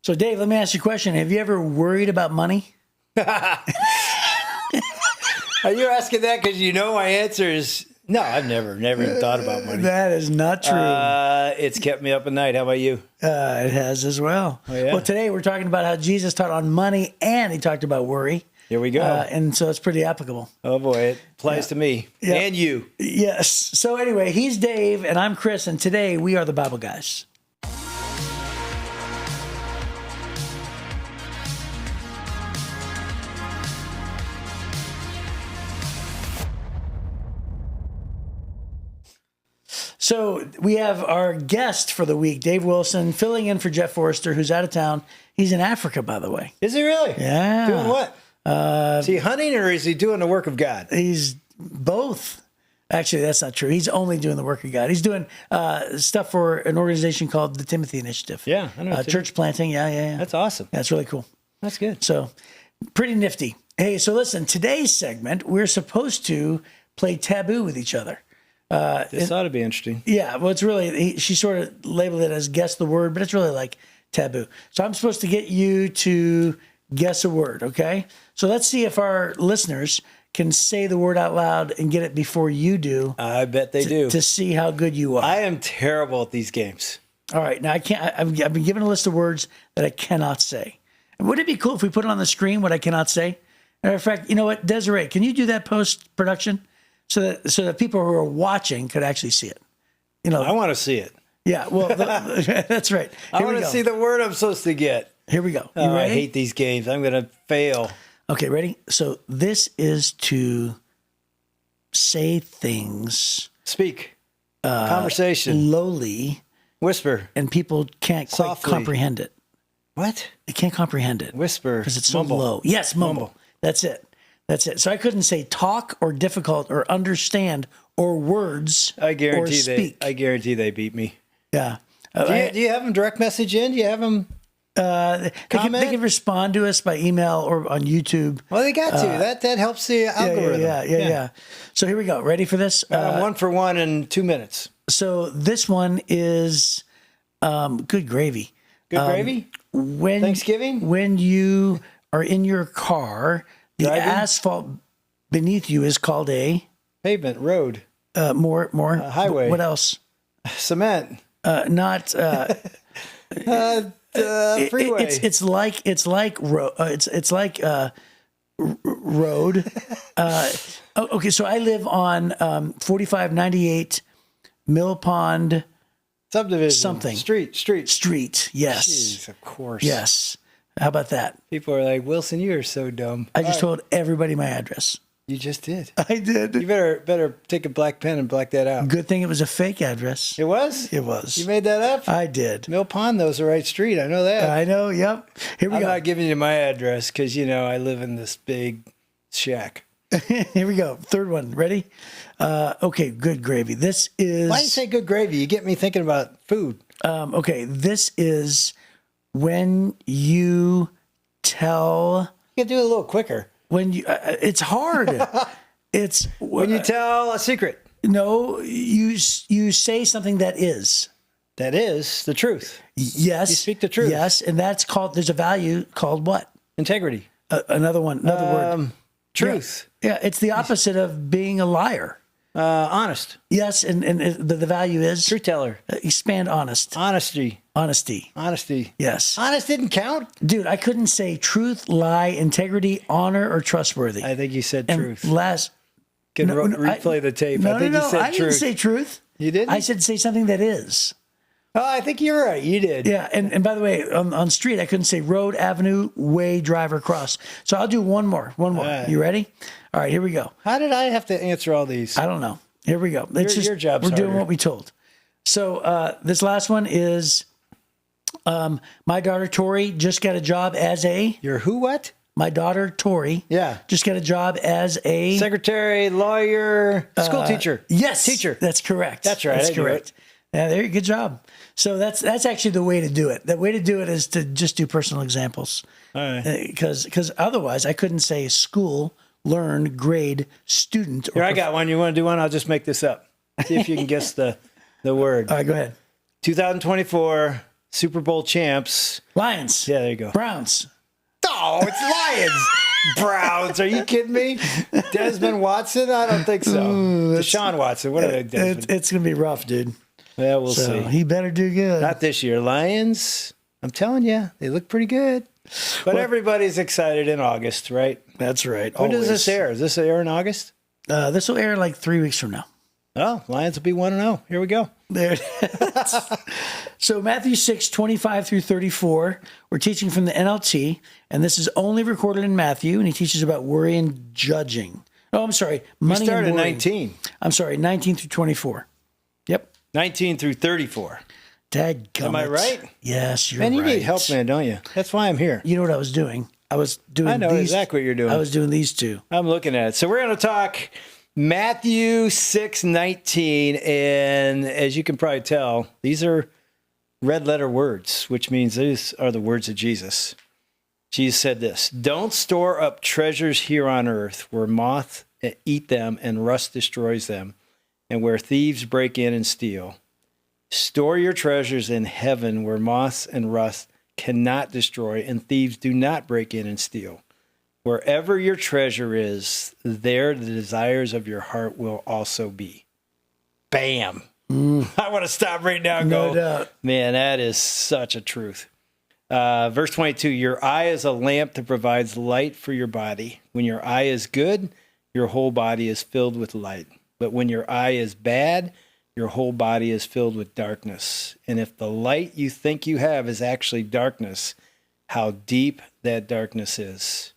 So, Dave, let me ask you a question. Have you ever worried about money? Are you asking that because you know my answer is no? I've never even thought about money. That is not true. It's kept me up at night. How about you? It has as well. Oh, yeah? Well, today we're talking about how Jesus taught on money and he talked about worry. Here we go. And so it's pretty applicable. Oh, boy. It applies to me and you. Yes. So anyway, he's Dave and I'm Chris. And today we are the Bible guys. So we have our guest for the week, Dave Wilson, filling in for Jeff Forrester, who's out of town. He's in Africa, by the way. Is he really? Yeah. Doing what? Is he hunting or is he doing the work of God? He's both. Actually, that's not true. He's only doing the work of God. He's doing stuff for an organization called the Timothy Initiative. Yeah, I know. Church planting. Yeah. That's awesome. That's really cool. That's good. So pretty nifty. Hey, so listen, today's segment, we're supposed to play Taboo with each other. This ought to be interesting. Yeah, well, it's really, she sort of labeled it as guess the word, but it's really like taboo. So I'm supposed to get you to guess a word, okay? So let's see if our listeners can say the word out loud and get it before you do. I bet they do. To see how good you are. I am terrible at these games. All right, now I've been given a list of words that I cannot say. Would it be cool if we put it on the screen what I cannot say? Matter of fact, you know what, Desiree, can you do that post-production? So that people who are watching could actually see it. You know, I want to see it. Yeah, well, that's right. I want to see the word I'm supposed to get. Here we go. You ready? I hate these games. I'm going to fail. Okay, ready? So this is to say things. Speak. Conversation. Lowly. Whisper. And people can't quite comprehend it. What? They can't comprehend it. Whisper. Because it's so low. Yes, mumble. That's it. That's it. So I couldn't say talk or difficult or understand or words or speak. I guarantee they beat me. Yeah. Do you have them direct message in? Do you have them they can respond to us by email or on YouTube. Well, they got to. That helps the algorithm. Yeah. So here we go. Ready for this? 1 for 1 in 2 minutes. So this one is good gravy. Good gravy? Thanksgiving? When you are in your car, the asphalt beneath you is called a pavement, road. More highway. What else? Cement. Not freeway. It's like road. Okay, so I live on 4598 Mill Pond subdivision. Something. Street. Yes. Jeez, of course. Yes. How about that? People are like, Wilson, you are so dumb. I just told everybody my address. You just did. I did. You better take a black pen and black that out. Good thing it was a fake address. It was? It was. You made that up? I did. Mill Pond, though, is the right street. I know that. I know, yep. Here we go. I'm not giving you my address because, I live in this big shack. Here we go. Third one. Ready? Okay, good gravy. This is... Why do you say good gravy? You get me thinking about food. Okay, this is when you tell... You can do it a little quicker. When you... it's hard. It's... When you tell a secret. No, you say something that is. That is the truth. Yes. You speak the truth. Yes, and that's called... There's a value called what? Integrity. Another word. Truth. Yeah, it's the opposite of being a liar. Honest. Yes, and the value is? Truth teller. Expand honest. Honesty. Yes. Honest didn't count? Dude, I couldn't say truth, lie, integrity, honor, or trustworthy. I think you said and truth. Replay the tape. No, I think you said I didn't say truth. You didn't? I said say something that is. Oh, I think you're right. You did. Yeah, and by the way, on street, I couldn't say road, avenue, way, driver, cross. So I'll do one more. Right. You ready? All right, here we go. How did I have to answer all these? I don't know. Here we go. Your job's We're harder. doing what we told. So this last one is my daughter, Tori, just got a job as a... Your who, what? My daughter, Tori, just got a job as a... Secretary, lawyer, school teacher. Yes. Teacher. That's correct. That's right. That's correct. Yeah, there. Good job. So that's actually the way to do it. The way to do it is to just do personal examples. All right. Because otherwise, I couldn't say school, learn, grade, student. Here, I got one. You want to do one? I'll just make this up. See if you can guess the word. All right, go ahead. 2024, Super Bowl champs. Lions. Yeah, there you go. Browns. Oh, it's Lions. Browns. Are you kidding me? Desmond Watson? I don't think so. Deshaun Watson. What are they, Desmond? It's going to be rough, dude. Yeah, we'll So see. he better do good. Not this year. Lions, I'm telling you, they look pretty good. But everybody's excited in August, right? That's right. When does this air? Does this air in August? This will air like 3 weeks from now. Oh, Lions will be 1-0. Here we go. There it is. So Matthew 6:25 through 34, we're teaching from the NLT, and this is only recorded in Matthew, and he teaches about worry and judging. Oh, I'm sorry. Money We started and worry. 19. I'm sorry, 19 through 24. Yep. 19 through 34. Dadgummit. Am I right? Yes, you're Man, you right. need help, man, don't you? That's why I'm here. You know what I was doing? I was doing I know these. exactly what you're doing. I was doing these two. I'm looking at it. So we're going to talk Matthew 6:19, and as you can probably tell, these are red letter words, which means these are the words of Jesus. Jesus said this: "Don't store up treasures here on earth where moth eat them and rust destroys them, and where thieves break in and steal. Store your treasures in heaven where moths and rust cannot destroy and thieves do not break in and steal. Wherever your treasure is, there the desires of your heart will also be." Bam. I want to stop right now and No go, doubt. man, that is such a truth. Verse 22, your eye is a lamp that provides light for your body. When your eye is good, your whole body is filled with light. But when your eye is bad, your whole body is filled with darkness. And if the light you think you have is actually darkness, how deep that darkness is.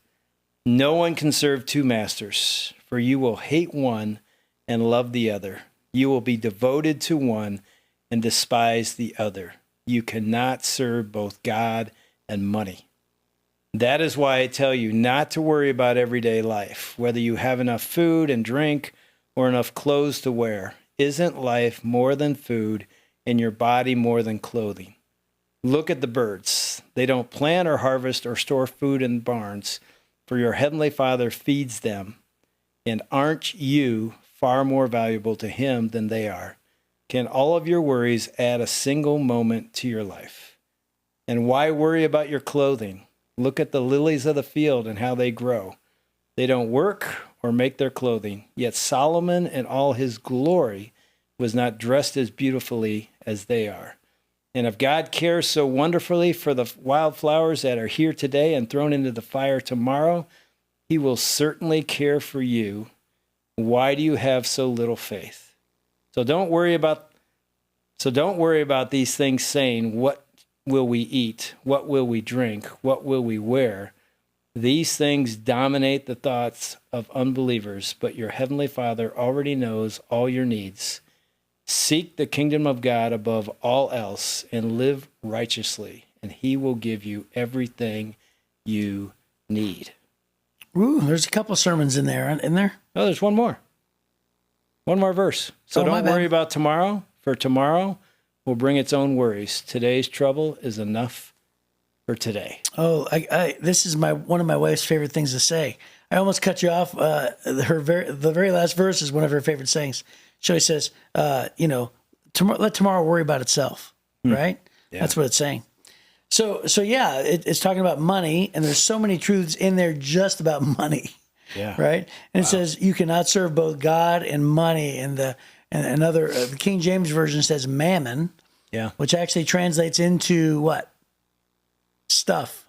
No one can serve two masters, for you will hate one and love the other. You will be devoted to one and despise the other. You cannot serve both God and money. That is why I tell you not to worry about everyday life, whether you have enough food and drink or enough clothes to wear. Isn't life more than food and your body more than clothing? Look at the birds. They don't plant or harvest or store food in barns, for your heavenly Father feeds them. And aren't you far more valuable to him than they are? Can all of your worries add a single moment to your life? And why worry about your clothing? Look at the lilies of the field and how they grow. They don't work or make their clothing, yet Solomon in all his glory was not dressed as beautifully as they are. And if God cares so wonderfully for the wildflowers that are here today and thrown into the fire tomorrow, he will certainly care for you. Why do you have so little faith? So don't worry about these things saying, what will we eat? What will we drink? What will we wear? These things dominate the thoughts of unbelievers, but your heavenly Father already knows all your needs. Seek the kingdom of God above all else and live righteously, and he will give you everything you need. Ooh, there's a couple sermons in there. Oh, there's one more. One more verse. So Oh, my don't bad. worry about tomorrow, for tomorrow will bring its own worries. Today's trouble is enough for today. Oh, this is one of my wife's favorite things to say. I almost cut you off. The very last verse is one of her favorite sayings. She always says, let tomorrow worry about itself, right? Yeah. That's what it's saying. So yeah, it's talking about money, and there's so many truths in there just about money, Yeah. right? And it says you cannot serve both God and money, and the King James version says mammon, Yeah. which actually translates into what? Stuff.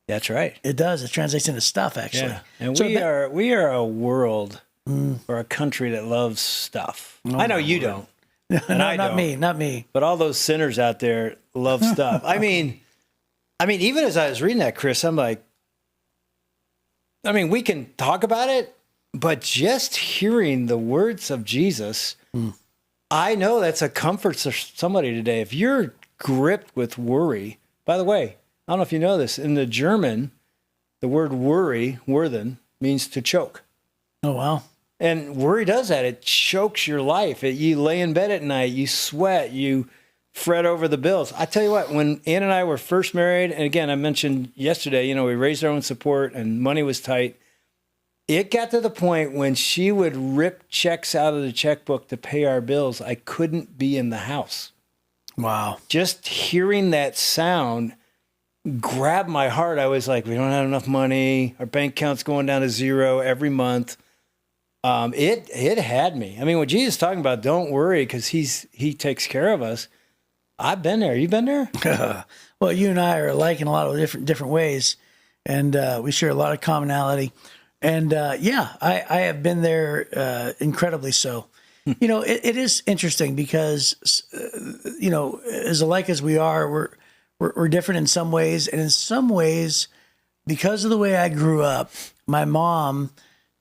That's right. It does. It translates into stuff, actually. Yeah. And So we are a world or a country that loves stuff. I know you don't. And no, I not don't. not me. But all those sinners out there love stuff. I mean, even as I was reading that, Chris, I'm like, we can talk about it, but just hearing the words of Jesus, I know that's a comfort to somebody today. If you're gripped with worry, by the way, I don't know if you know this, in the German, the word worry, worthen, means to choke. Oh, wow. And worry does that. It chokes your life. You lay in bed at night, you sweat, you fret over the bills. I tell you what, when Ann and I were first married, and again, I mentioned yesterday, we raised our own support and money was tight. It got to the point when she would rip checks out of the checkbook to pay our bills, I couldn't be in the house. Wow. Just hearing that sound grabbed my heart. I was like, we don't have enough money. Our bank account's going down to zero every month. It had me. I mean, when Jesus is talking about don't worry because he takes care of us, I've been there. You been there? Well, you and I are alike in a lot of different ways, and we share a lot of commonality. And yeah, I have been there incredibly so. You know, it is interesting because, you know, as alike as we are, we're different in some ways. And in some ways, because of the way I grew up, my mom,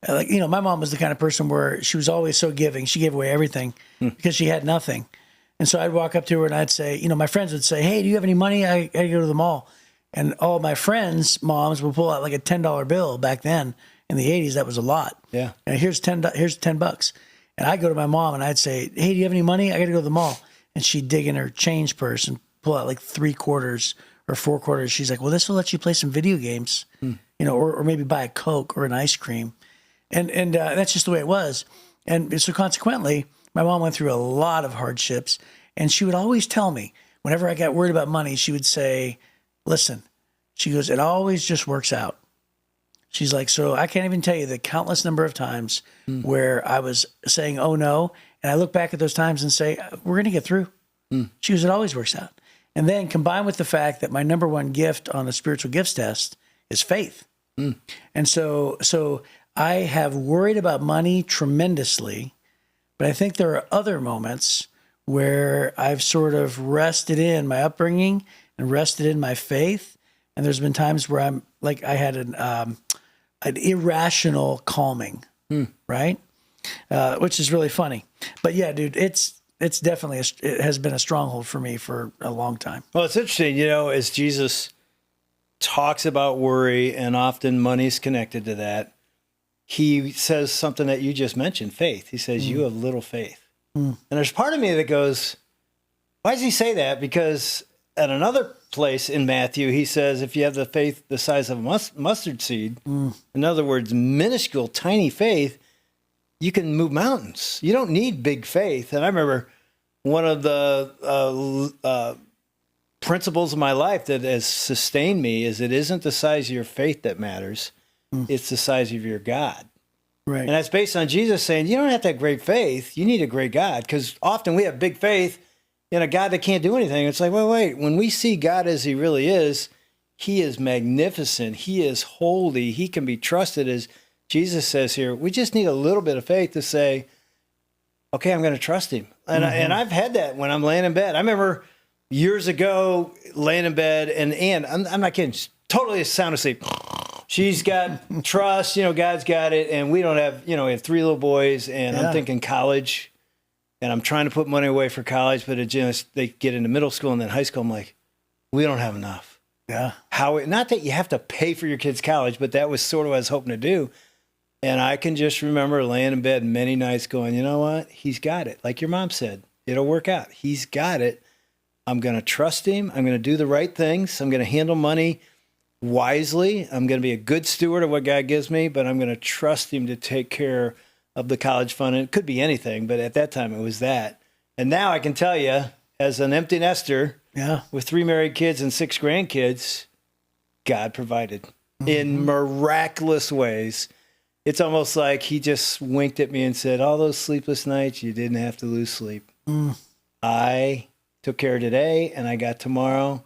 like, you know, my mom was the kind of person where she was always so giving. She gave away everything because she had nothing. And so I'd walk up to her and I'd say, you know, my friends would say, hey, do you have any money? I got to go to the mall. And all my friends' moms would pull out like a $10 bill back then. In the 80s, that was a lot. Yeah. And here's $10. And I'd go to my mom and I'd say, hey, do you have any money? I got to go to the mall. And she'd dig in her change purse and pull out like 3 quarters or 4 quarters. She's like, well, this will let you play some video games, you know, or maybe buy a Coke or an ice cream. And that's just the way it was. And so consequently, my mom went through a lot of hardships. And she would always tell me, whenever I got worried about money, she would say, listen, she goes, it always just works out. She's like, so I can't even tell you the countless number of times where I was saying, oh no. And I look back at those times and say, we're going to get through. She goes, it always works out. And then combined with the fact that my number one gift on the spiritual gifts test is faith. And so I have worried about money tremendously, but I think there are other moments where I've sort of rested in my upbringing and rested in my faith. And there's been times where I'm like, I had an irrational calming, right? Which is really funny. But yeah, dude, it's definitely, it has been a stronghold for me for a long time. Well, it's interesting, you know, as Jesus talks about worry and often money's connected to that, he says something that you just mentioned, faith. He says, you have little faith. And there's part of me that goes, why does he say that? Because at another place in Matthew, he says, if you have the faith the size of a mustard seed, in other words, minuscule, tiny faith, you can move mountains. You don't need big faith. And I remember one of the principles of my life that has sustained me is it isn't the size of your faith that matters. It's the size of your God. Right. And that's based on Jesus saying, you don't have to have great faith. You need a great God. Because often we have big faith in a God that can't do anything. It's like, wait. When we see God as he really is, he is magnificent. He is holy. He can be trusted, as Jesus says here. We just need a little bit of faith to say, okay, I'm going to trust him. And, and I've had that when I'm laying in bed. I remember years ago laying in bed, and I'm not kidding, totally sound asleep. She's got trust, you know, God's got it. And we don't have, you know, we have 3 little boys, and I'm thinking college. And I'm trying to put money away for college, but it just, they get into middle school and then high school. I'm like, we don't have enough. Yeah. Not that you have to pay for your kids' college, but that was sort of what I was hoping to do. And I can just remember laying in bed many nights going, you know what? He's got it. Like your mom said, it'll work out. He's got it. I'm going to trust him. I'm going to do the right things. I'm going to handle money wisely. I'm going to be a good steward of what God gives me, but I'm going to trust him to take care of the college fund. And it could be anything, but at that time it was that. And now I can tell you, as an empty nester with 3 married kids and 6 grandkids, God provided in miraculous ways. It's almost like he just winked at me and said, all those sleepless nights, you didn't have to lose sleep. I took care of today and I got tomorrow.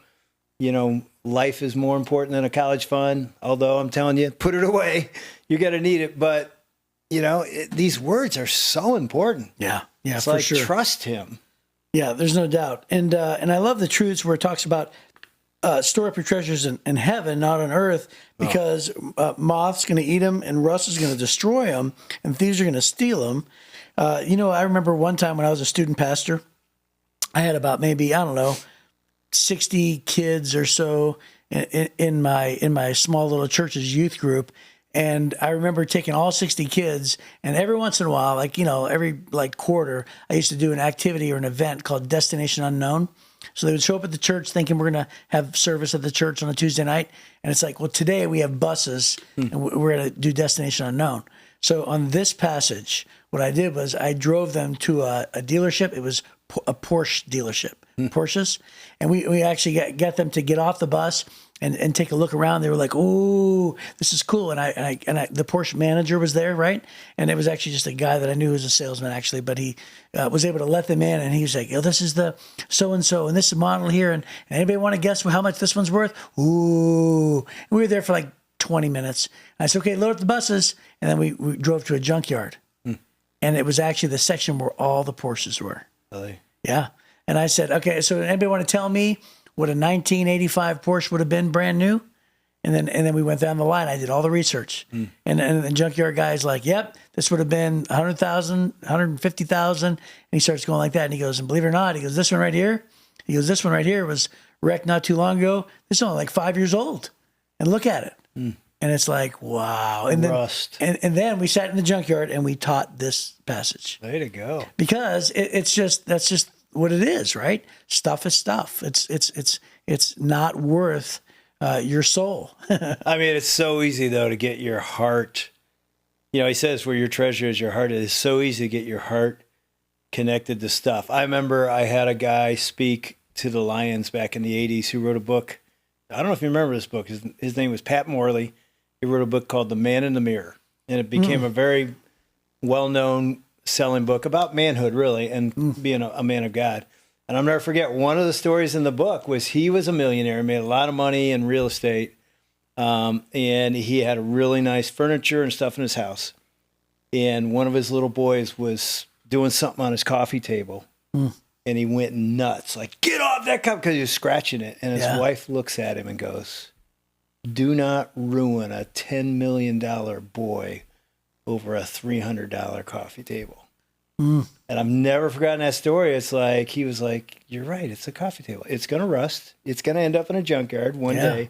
You know, life is more important than a college fund, although I'm telling you, put it away. You're going to need it. But, you know, these words are so important. Yeah, it's for like, sure. Trust him. Yeah, there's no doubt. And I love the truths where it talks about store up your treasures in heaven, not on earth, because moth's going to eat them and rust is going to destroy them and thieves are going to steal them. You know, I remember one time when I was a student pastor, I had about maybe, I don't know, 60 kids or so in my small little church's youth group. And I remember taking all 60 kids, and every once in a while, like, you know, every like quarter, I used to do an activity or an event called Destination Unknown. So they would show up at the church thinking we're going to have service at the church on a Tuesday night. And it's like, well, today we have buses and we're going to do Destination Unknown. So on this passage, what I did was I drove them to a dealership. It was a Porsche dealership, Porsches, and we actually got them to get off the bus and take a look around. They were like, "Oh, this is cool." And the Porsche manager was there, right? And it was actually just a guy that I knew was a salesman, actually, but he was able to let them in. And he was like, "Oh, this is the so and so, and this is model here. And anybody want to guess how much this one's worth?" Ooh, and we were there for like 20 minutes. I said, "Okay, load up the buses," and then we drove to a junkyard, and it was actually the section where all the Porsches were. Really? Yeah. And I said, "Okay, so anybody want to tell me what a 1985 Porsche would have been brand new?" And then we went down the line. I did all the research. And the junkyard guy's like, "Yep, this would have been 100,000, 150,000." And he starts going like that. And he goes, "And believe it or not," he goes, "this one right here," he goes, "this one right here was wrecked not too long ago. This is only like 5 years old. And look at it." And it's like, wow. And then, Rust. and then we sat in the junkyard and we taught this passage. Way to go. Because that's just what it is, right? Stuff is stuff. It's not worth your soul. I mean, it's so easy though to get your heart. You know, he says where your treasure is, your heart is. It's so easy to get your heart connected to stuff. I remember I had a guy speak to the Lions back in the 80s who wrote a book. I don't know if you remember this book. His name was Pat Morley. He wrote a book called The Man in the Mirror. And it became a very well-known selling book about manhood, really, and being a man of God. And I'll never forget, one of the stories in the book was he was a millionaire, made a lot of money in real estate, and he had a really nice furniture and stuff in his house. And one of his little boys was doing something on his coffee table, and he went nuts, like, "Get off that cup," because he was scratching it. And his wife looks at him and goes, "Do not ruin a $10 million boy over a $300 coffee table." And I've never forgotten that story. It's like, he was like, "You're right. It's a coffee table. It's going to rust. It's going to end up in a junkyard one day."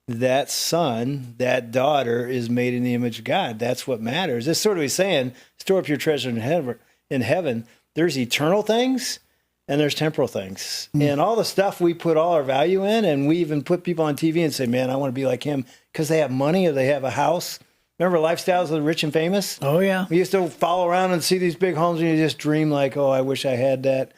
That son, that daughter is made in the image of God. That's what matters. This sort of he's saying, store up your treasure in heaven. There's eternal things and there's temporal things. And all the stuff we put all our value in, and we even put people on TV and say, "Man, I want to be like him," because they have money or they have a house. Remember Lifestyles of the Rich and Famous? Oh, yeah. We used to follow around and see these big homes and you just dream like, "Oh, I wish I had that."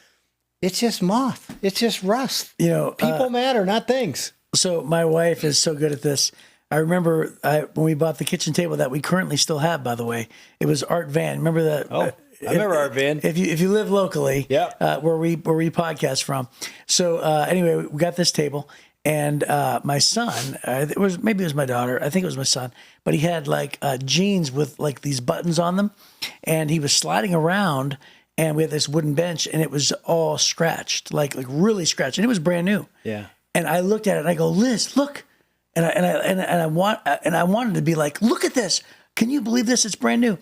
It's just moth. It's just rust. You know, people matter, not things. So my wife is so good at this. I remember when we bought the kitchen table that we currently still have, by the way. It was Art Van. Remember that? Oh, I remember Art Van. If you live locally, where we podcast from. So anyway, we got this table, and my son, it was my daughter. I think it was my son, but he had like jeans with like these buttons on them, and he was sliding around, and we had this wooden bench, and it was all scratched, like really scratched, and it was brand new. Yeah. And I looked at it and I go, "Liz, look," and I wanted to be like, "Look at this! Can you believe this? It's brand new."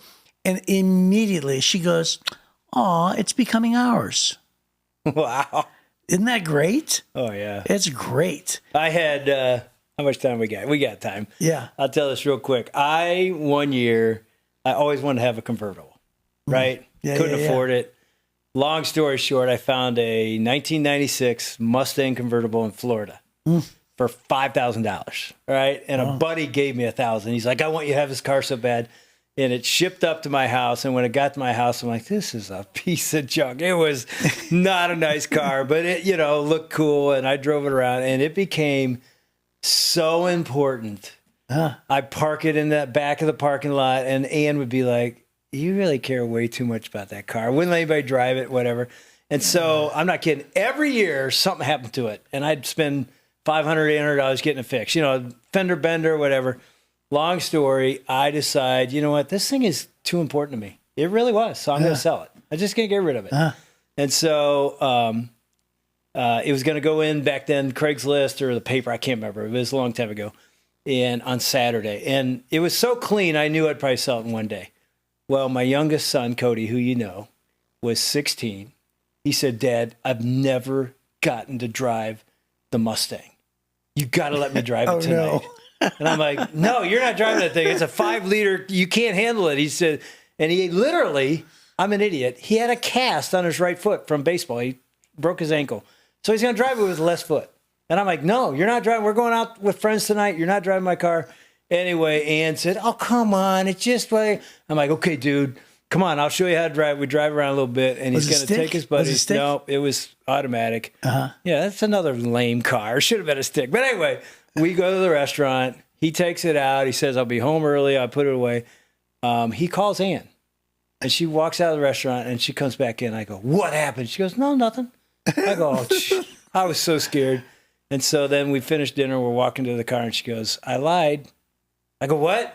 And immediately she goes, "Aw, it's becoming ours." Wow. Isn't that great? Oh, yeah. It's great. I had, how much time we got? We got time. Yeah. I'll tell this real quick. One year, I always wanted to have a convertible, right? Yeah, Couldn't afford it. Long story short, I found a 1996 Mustang convertible in Florida for $5,000, right? And a buddy gave me $1,000. He's like, "I want you to have this car so bad." And it shipped up to my house. And when it got to my house, I'm like, "This is a piece of junk." It was not a nice car, but it, looked cool. And I drove it around, and it became so important. I park it in that back of the parking lot, and Ann would be like, "You really care way too much about that car. Wouldn't let anybody drive it, whatever." And so I'm not kidding. Every year something happened to it, and I'd spend $500, $800 getting it fixed. Fender bender, whatever. Long story. I decide, you know what? This thing is too important to me. It really was. So I'm going to sell it. I just can't get rid of it. And so it was going to go in back then, Craigslist or the paper. I can't remember. It was a long time ago. And on Saturday, and it was so clean, I knew I'd probably sell it in one day. Well, my youngest son, Cody, who you know, was 16. He said, "Dad, I've never gotten to drive the Mustang. You got to let me drive it tonight." No. And I'm like, "No, you're not driving that thing. It's a 5-liter. You can't handle it." He said, and he literally, I'm an idiot. He had a cast on his right foot from baseball. He broke his ankle. So he's going to drive it with his left foot. And I'm like, "No, you're not driving. We're going out with friends tonight. You're not driving my car." Anyway, Ann said, "Oh, come on. It's just like," I'm like, "Okay, dude, come on, I'll show you how to drive. We drive around a little bit, and Was he's it going to stick? take his Was it buddies. stick? No, it was automatic. Uh-huh. Yeah, that's another lame car. Should have been a stick. But anyway, we go to the restaurant. He takes it out. He says, I'll be home early. I put it away. He calls Ann, and she walks out of the restaurant, and she comes back in. I go, what happened? She goes, no, nothing. I go, oh, I was so scared. And so then we finished dinner. We're walking to the car, and she goes, I lied. I go, what?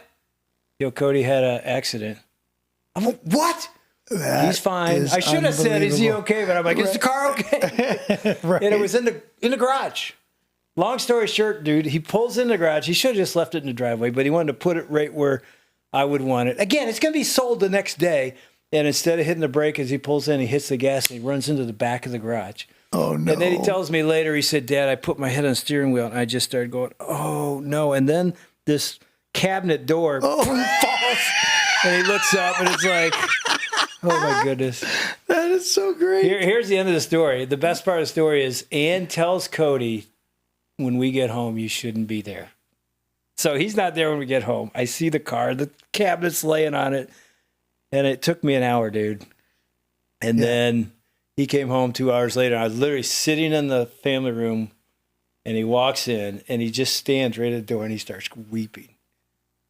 Yo, Cody had an accident. I'm like, what? He's fine. I should have said, is he okay? But I'm like, is the car okay? Right. And it was in the garage. Long story short, dude, he pulls in the garage. He should have just left it in the driveway, but he wanted to put it right where I would want it. Again, it's going to be sold the next day. And instead of hitting the brake as he pulls in, he hits the gas and he runs into the back of the garage. Oh, no. And then he tells me later, he said, Dad, I put my head on the steering wheel and I just started going, oh, no. And then this cabinet door falls and he looks up and it's like, oh, my goodness. That is so great. Here's the end of the story. The best part of the story is Ann tells Cody, when we get home, you shouldn't be there. So he's not there when we get home. I see the car, the cabinet's laying on it. And it took me an hour, dude. And then he came home 2 hours later. I was literally sitting in the family room, and he walks in, and he just stands right at the door, and he starts weeping.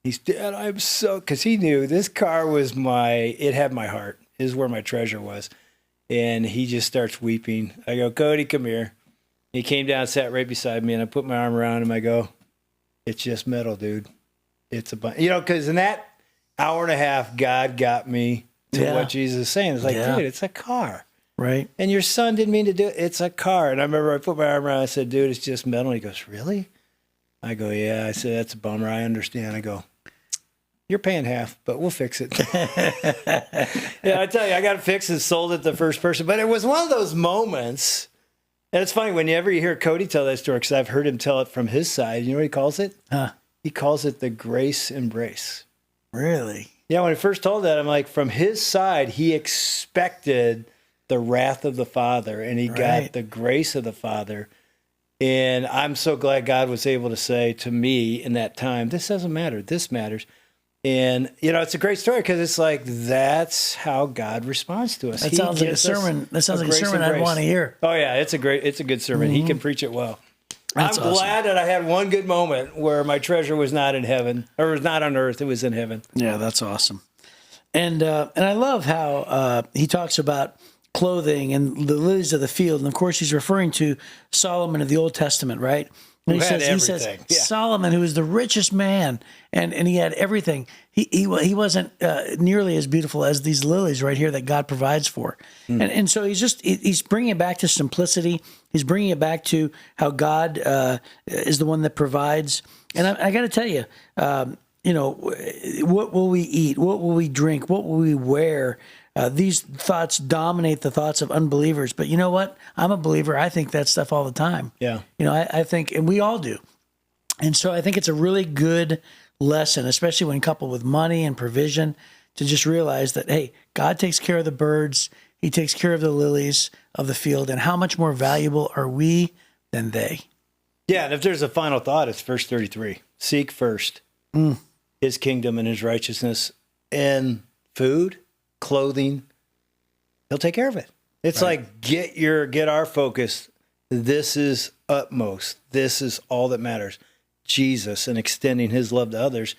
He's, Dad, I'm so, because he knew this car was it had my heart. It is where my treasure was. And he just starts weeping. I go, Cody, come here. He came down, sat right beside me, and I put my arm around him. I go, it's just metal, dude. It's a bunch. You know, because in that hour and a half, God got me to what Jesus is saying. It's like, dude, it's a car. Right. And your son didn't mean to do it. It's a car. And I remember I put my arm around him. I said, dude, it's just metal. And he goes, really? I go, yeah. I said, that's a bummer. I understand. I go, you're paying half, but we'll fix it. Yeah, I tell you, I got it fixed and sold it to the first person. But it was one of those moments. And it's funny, whenever you hear Cody tell that story, because I've heard him tell it from his side. You know what he calls it? He calls it the grace embrace. Really? Yeah, when he first told that, I'm like, from his side, he expected the wrath of the Father, and he got the grace of the Father. And I'm so glad God was able to say to me in that time, this doesn't matter, this matters. And, you know, it's a great story because it's like, that's how God responds to us. That sounds like a sermon. That sounds like a sermon I'd want to hear. Oh, yeah, it's a good sermon. He can preach it well. That's I'm glad that I had one good moment where my treasure was not in heaven, or was not on earth, it was in heaven. Yeah, that's awesome. And I love how he talks about clothing and the lilies of the field. And of course, he's referring to Solomon of the Old Testament, right? And he says, Solomon, who was the richest man, and he had everything. He wasn't nearly as beautiful as these lilies right here that God provides for. And so he's bringing it back to simplicity. He's bringing it back to how God is the one that provides. And I got to tell you, you know, what will we eat? What will we drink? What will we wear? These thoughts dominate the thoughts of unbelievers. But you know what? I'm a believer. I think that stuff all the time. Yeah. You know, I think, and we all do. And so I think it's a really good lesson, especially when coupled with money and provision, to just realize that, hey, God takes care of the birds. He takes care of the lilies of the field. And how much more valuable are we than they? Yeah. And if there's a final thought, it's verse 33. Seek first his kingdom and his righteousness, and food, clothing, he'll take care of it. It's like, get our focus. This is utmost. This is all that matters. Jesus, and extending his love to others.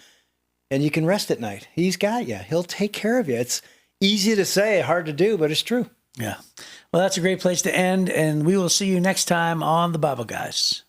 And you can rest at night. He's got you. He'll take care of you. It's easy to say, hard to do, but it's true. Yeah. Well, that's a great place to end. And we will see you next time on the Bible Guys.